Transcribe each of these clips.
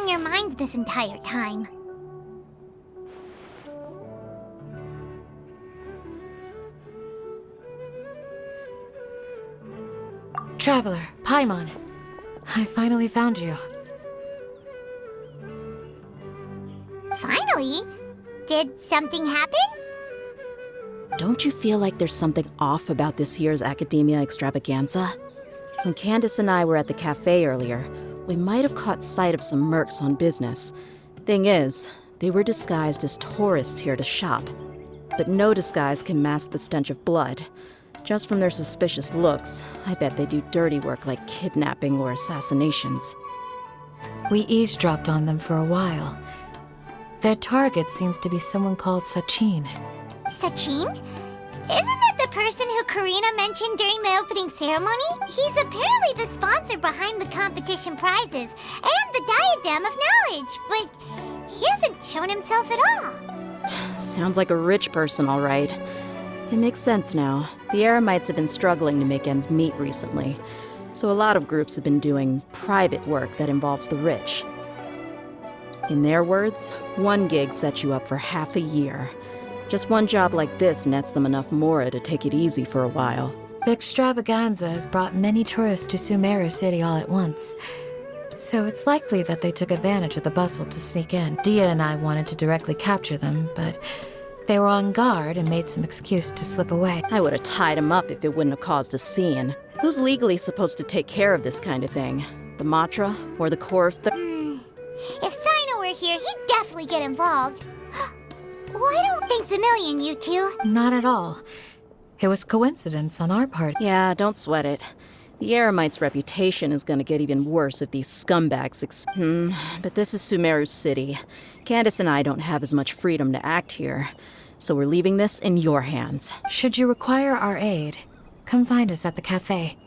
on your mind this entire time? Traveler, Paimon. I finally found you. Finally? Did something happen? Don't you feel like there's something off about this year's Academia Extravaganza? When Candace and I were at the cafe earlier, we might have caught sight of some mercs on business. Thing is, they were disguised as tourists here to shop. But no disguise can mask the stench of blood. Just from their suspicious looks, I bet they do dirty work like kidnapping or assassinations. We eavesdropped on them for a while. Their target seems to be someone called Sachin. Sachin? Isn't that the person who Karina mentioned during the opening ceremony? He's apparently the sponsor behind the competition prizes and the Diadem of Knowledge, but he hasn't shown himself at all. Sounds like a rich person, all right. It makes sense now. The Eremites have been struggling to make ends meet recently, so a lot of groups have been doing private work that involves the rich. In their words, one gig sets you up for half a year. Just one job like this nets them enough mora to take it easy for a while. The extravaganza has brought many tourists to Sumeru City all at once, so it's likely that they took advantage of the bustle to sneak in. Dia and I wanted to directly capture them, but they were on guard and made some excuse to slip away. I would have tied him up if it wouldn't have caused a scene. Who's legally supposed to take care of this kind of thing? The Matra or the Core of If Sino were here, he'd definitely get involved. Why don't thanks a million, you two? Not at all. It was coincidence on our part. Yeah, don't sweat it. The Eremites' reputation is gonna get even worse if these scumbags but this is Sumeru City. Candace and I don't have as much freedom to act here, so we're leaving this in your hands. Should you require our aid, come find us at the cafe.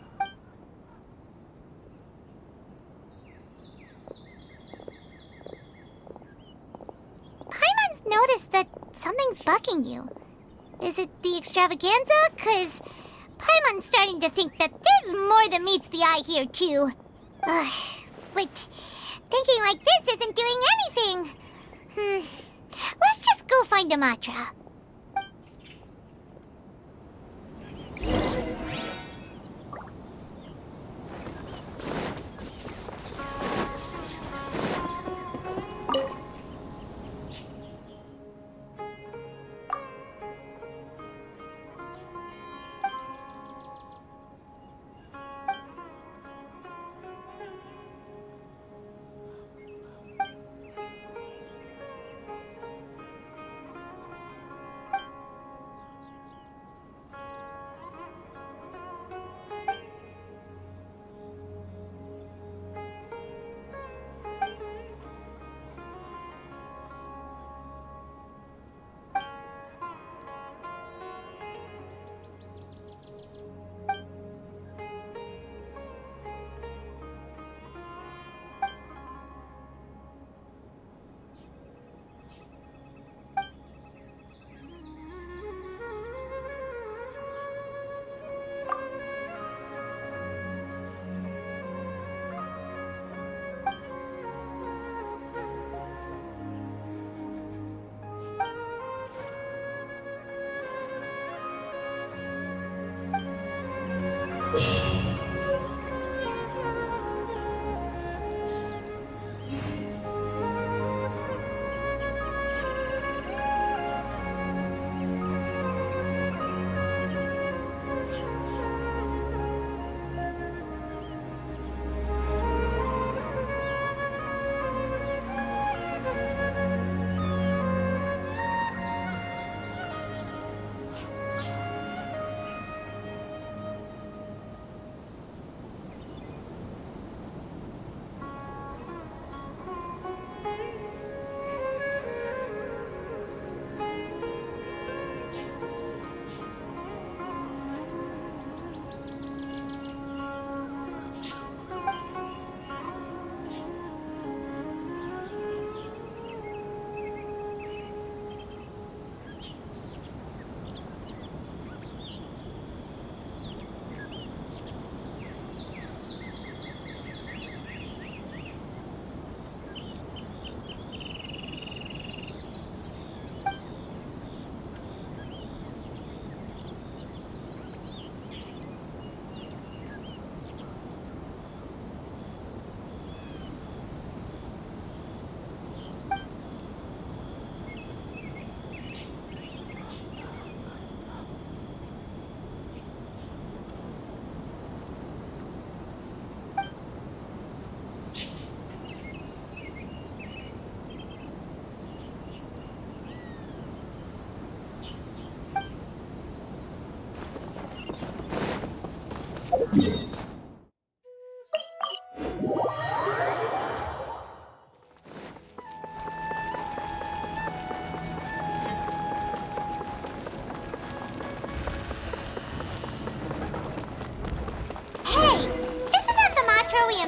Paimon's noticed that something's bugging you. Is it the extravaganza? 'Cause Paimon's starting to think that there's more than meets the eye here, too. But thinking like this isn't doing anything. Let's just go find a Matra.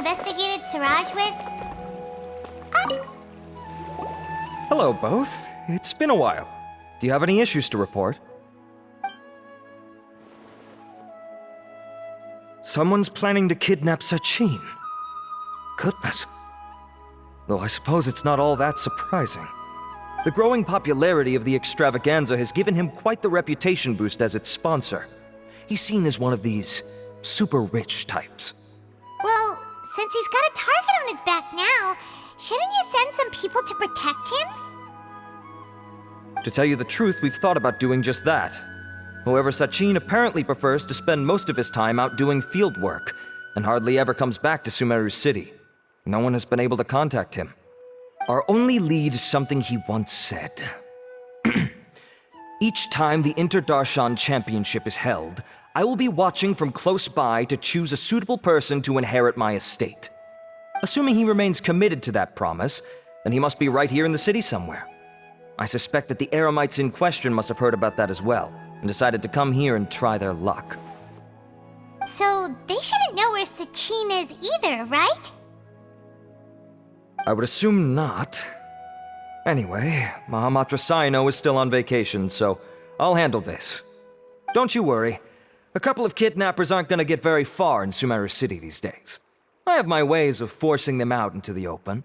investigated Siraj with? Hello, both. It's been a while. Do you have any issues to report? Someone's planning to kidnap Sachin. Goodness. Though I suppose it's not all that surprising. The growing popularity of the extravaganza has given him quite the reputation boost as its sponsor. He's seen as one of these super rich types. Well, since he's got a target on his back now, shouldn't you send some people to protect him? To tell you the truth, we've thought about doing just that. However, Sachin apparently prefers to spend most of his time out doing field work, and hardly ever comes back to Sumeru City. No one has been able to contact him. Our only lead is something he once said. Each time the Interdarshan Championship is held, I will be watching from close by to choose a suitable person to inherit my estate. Assuming he remains committed to that promise, then he must be right here in the city somewhere. I suspect that the Eremites in question must have heard about that as well, and decided to come here and try their luck. So they shouldn't know where Sachin is either, right? I would assume not. Anyway, Mahamatra Saino is still on vacation, so I'll handle this. Don't you worry. A couple of kidnappers aren't going to get very far in Sumeru City these days. I have my ways of forcing them out into the open.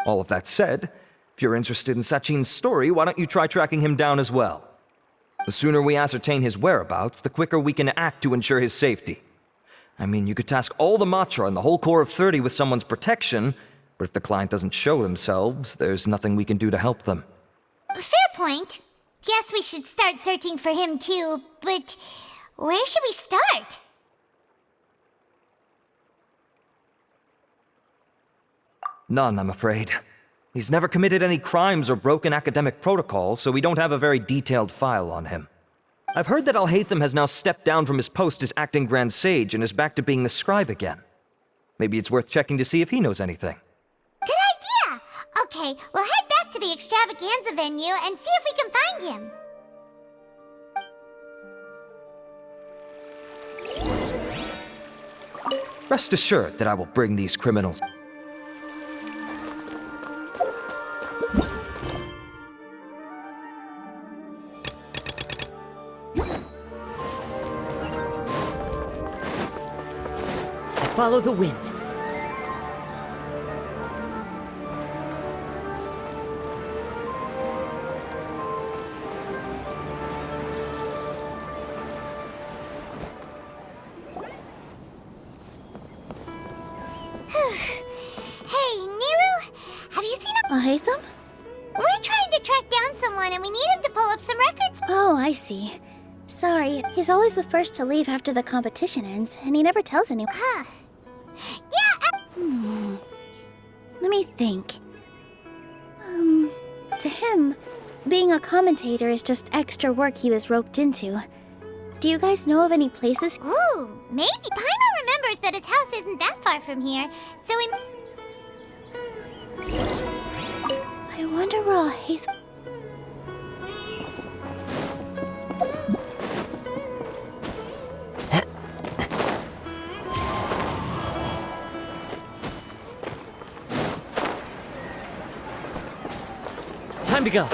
All of that said, if you're interested in Sachin's story, why don't you try tracking him down as well? The sooner we ascertain his whereabouts, the quicker we can act to ensure his safety. I mean, you could task all the Matra and the whole Corps of 30 with someone's protection, but if the client doesn't show themselves, there's nothing we can do to help them. Fair point. Guess we should start searching for him too, but where should we start? None, I'm afraid. He's never committed any crimes or broken academic protocol, so we don't have a very detailed file on him. I've heard that Alhaitham has now stepped down from his post as acting Grand Sage and is back to being the scribe again. Maybe it's worth checking to see if he knows anything. Good idea! Okay, we'll head back to the extravaganza venue and see if we can find him. Rest assured that I will bring these criminals. Follow the wind. Hey, Nilu, have you seen Alhaitham? We're trying to track down someone and we need him to pull up some records. Oh, I see. Sorry, he's always the first to leave after the competition ends, and he never tells anyone. Huh. Yeah, Let me think. To him, being a commentator is just extra work he was roped into. Do you guys know of any places? ooh, maybe. Paimon remembers that his house isn't that far from here, so we... I wonder where Alhaitham... Time to go.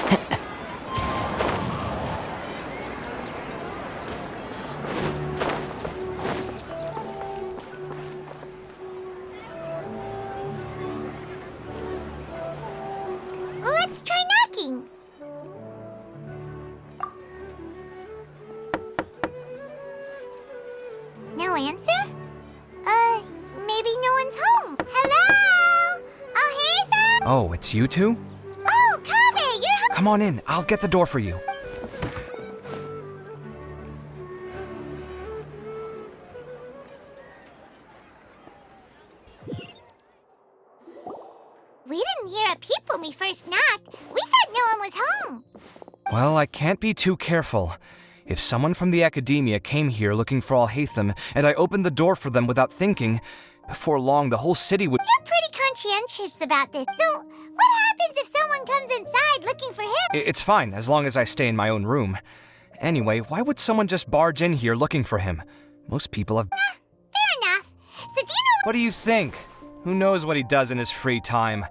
Let's try knocking. No answer? Maybe no one's home. Hello? Alhaitham? Oh, it's you two? Oh, Kaveh, you're home. Come on in, I'll get the door for you. We didn't hear a peep when we first knocked. We thought no one was home. Well, I can't be too careful. If someone from the academia came here looking for Alhaitham, and I opened the door for them without thinking, before long the whole city would— You're pretty conscientious about this. So, what happens if someone comes inside looking for him? It's fine, as long as I stay in my own room. Anyway, why would someone just barge in here looking for him? Most people have— Fair enough. So do you know... What do you think? Who knows what he does in his free time?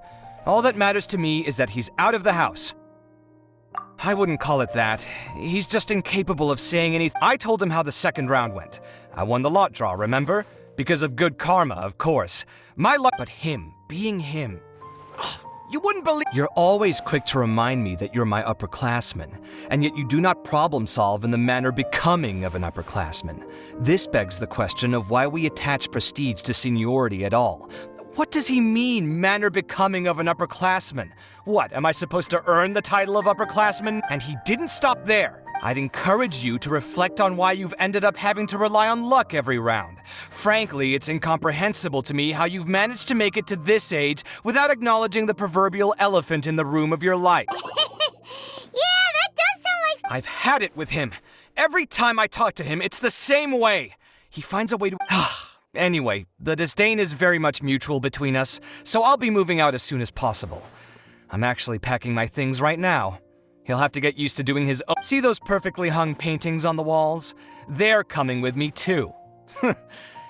All that matters to me is that he's out of the house. I wouldn't call it that. He's just incapable of saying anything. I told him how the second round went. I won the lot draw, remember? Because of good karma, of course. My luck, but him, being him. You wouldn't believe— You're always quick to remind me that you're my upperclassman, and yet you do not problem solve in the manner becoming of an upperclassman. This begs the question of why we attach prestige to seniority at all. What does he mean, manner becoming of an upperclassman? What, am I supposed to earn the title of upperclassman? And he didn't stop there. I'd encourage you to reflect on why you've ended up having to rely on luck every round. Frankly, it's incomprehensible to me how you've managed to make it to this age without acknowledging the proverbial elephant in the room of your life. Yeah, that does sound like... I've had it with him. Every time I talk to him, it's the same way. He finds a way to... Anyway, the disdain is very much mutual between us, so I'll be moving out as soon as possible. I'm actually packing my things right now. He'll have to get used to doing his own. See those perfectly hung paintings on the walls? They're coming with me too.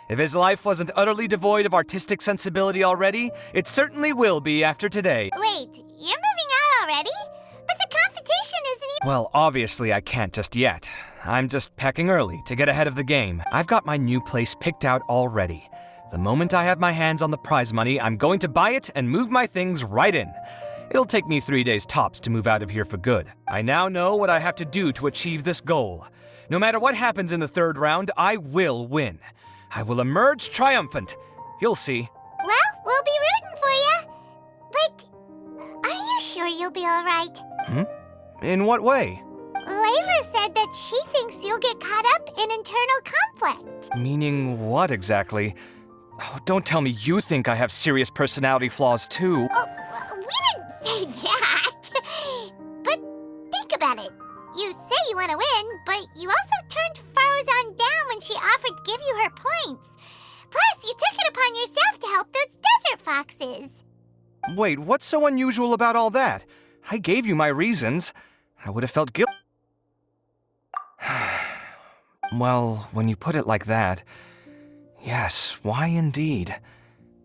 If his life wasn't utterly devoid of artistic sensibility already, it certainly will be after today. Wait, you're moving out already? But the competition isn't even... Well, obviously I can't just yet. I'm just packing early to get ahead of the game. I've got my new place picked out already. The moment I have my hands on the prize money, I'm going to buy it and move my things right in. It'll take me 3 days tops to move out of here for good. I now know what I have to do to achieve this goal. No matter what happens in the third round, I will win. I will emerge triumphant. You'll see. Well, we'll be rooting for you. But are you sure you'll be all right? In what way? Layla said that she thinks you'll get caught up in internal conflict. Meaning what exactly? Oh, don't tell me you think I have serious personality flaws too. Oh, we didn't say that. But think about it. You say you want to win, but you also turned Farozan down when she offered to give you her points. Plus, you took it upon yourself to help those desert foxes. Wait, what's so unusual about all that? I gave you my reasons. I would have felt guilty. Well, when you put it like that, yes, why indeed?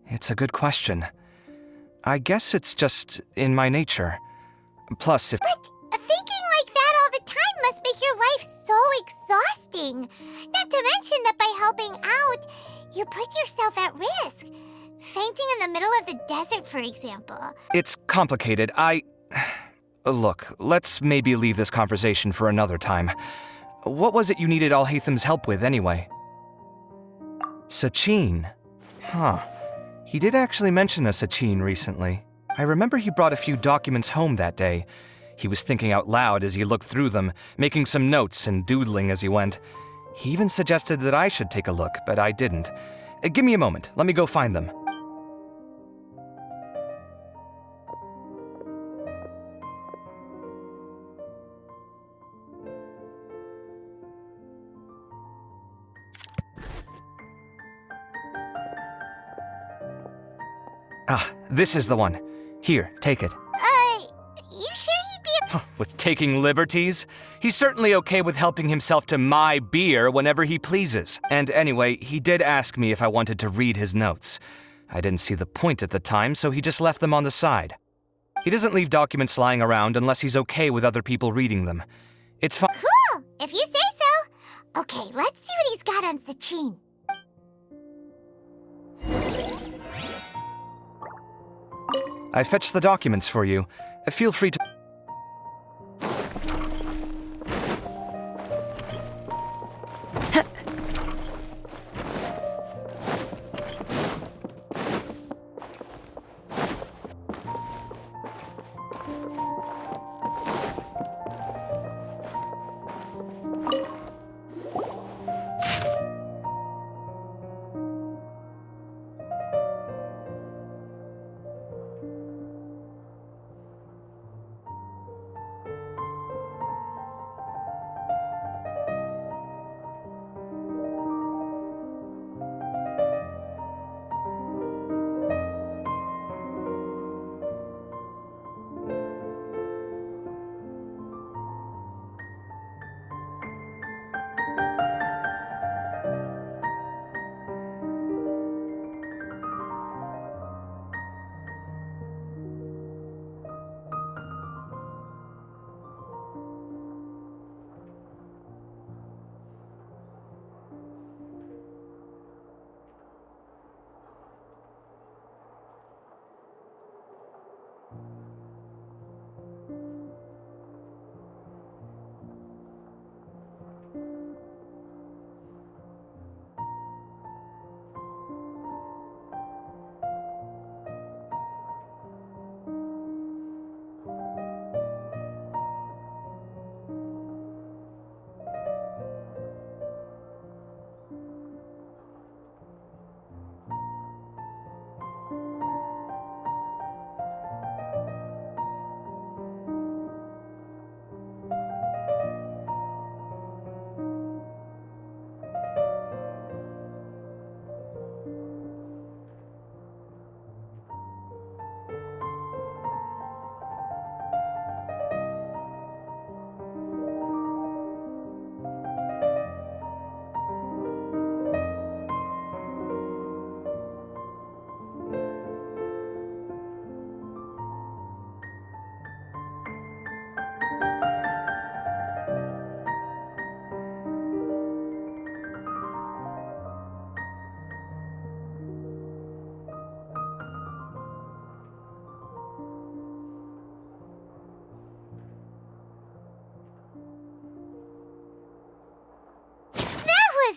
It's a good question. I guess it's just in my nature. Plus, if— But thinking like that all the time must make your life so exhausting. Not to mention that by helping out, you put yourself at risk. Fainting in the middle of the desert, for example. It's complicated. Look, let's maybe leave this conversation for another time. What was it you needed Alhaitham's help with, anyway? Sachin. Huh. He did actually mention a Sachin recently. I remember he brought a few documents home that day. He was thinking out loud as he looked through them, making some notes and doodling as he went. He even suggested that I should take a look, but I didn't. Give me a moment. Let me go find them. Ah, this is the one. Here, take it. You sure he'd be... With taking liberties? He's certainly okay with helping himself to my beer whenever he pleases. And anyway, he did ask me if I wanted to read his notes. I didn't see the point at the time, so he just left them on the side. He doesn't leave documents lying around unless he's okay with other people reading them. It's fine. Cool, if you say so. Okay, let's see what he's got on Sachin. I fetched the documents for you. Feel free to...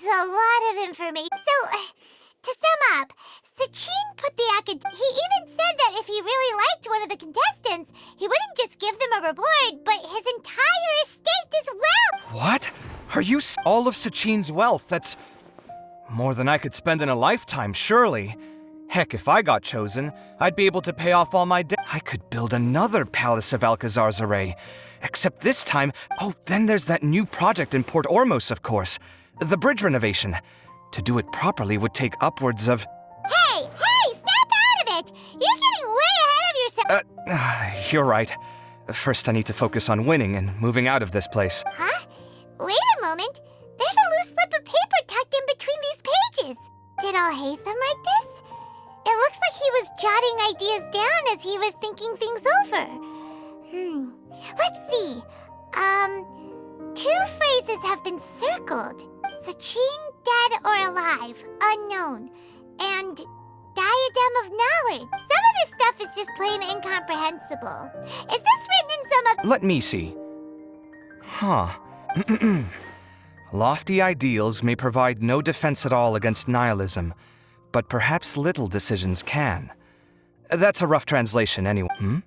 was a lot of information. So, to sum up, Sachin put the he even said that if he really liked one of the contestants, he wouldn't just give them a reward, but his entire estate as well. What? Are you all of Sachin's wealth? That's more than I could spend in a lifetime, surely. Heck, if I got chosen, I'd be able to pay off all my debt. I could build another Palace of Alcazar's array. Except this time, then there's that new project in Port Ormos, of course. The bridge renovation. To do it properly would take upwards of... Hey, snap out of it! You're getting way ahead of yourself. You're right. First I need to focus on winning and moving out of this place. Huh? Wait a moment. There's a loose slip of paper tucked in between these pages. Did Alhaitham write this? It looks like he was jotting ideas down as he was thinking things over. Let's see. Two phrases have been circled. Sachin, dead or alive, unknown. And diadem of knowledge. Some of this stuff is just plain incomprehensible. Is this written in some of... Let me see. Huh. Lofty ideals may provide no defense at all against nihilism, but perhaps little decisions can. That's a rough translation anyway.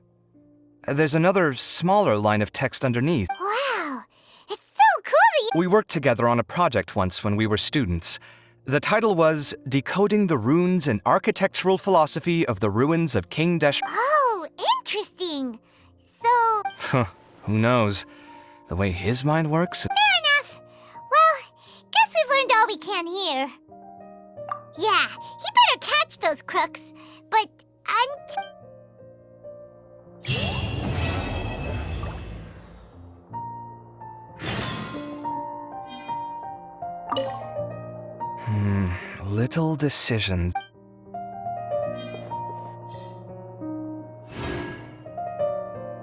There's another smaller line of text underneath. Wow, it's so cool that you... We worked together on a project once when we were students. The title was Decoding the Runes and Architectural Philosophy of the Ruins of King Desh... Oh, interesting. So... Who knows? The way his mind works... Fair enough. Well, guess we've learned all we can here. Yeah, he better catch those crooks, but Little decisions.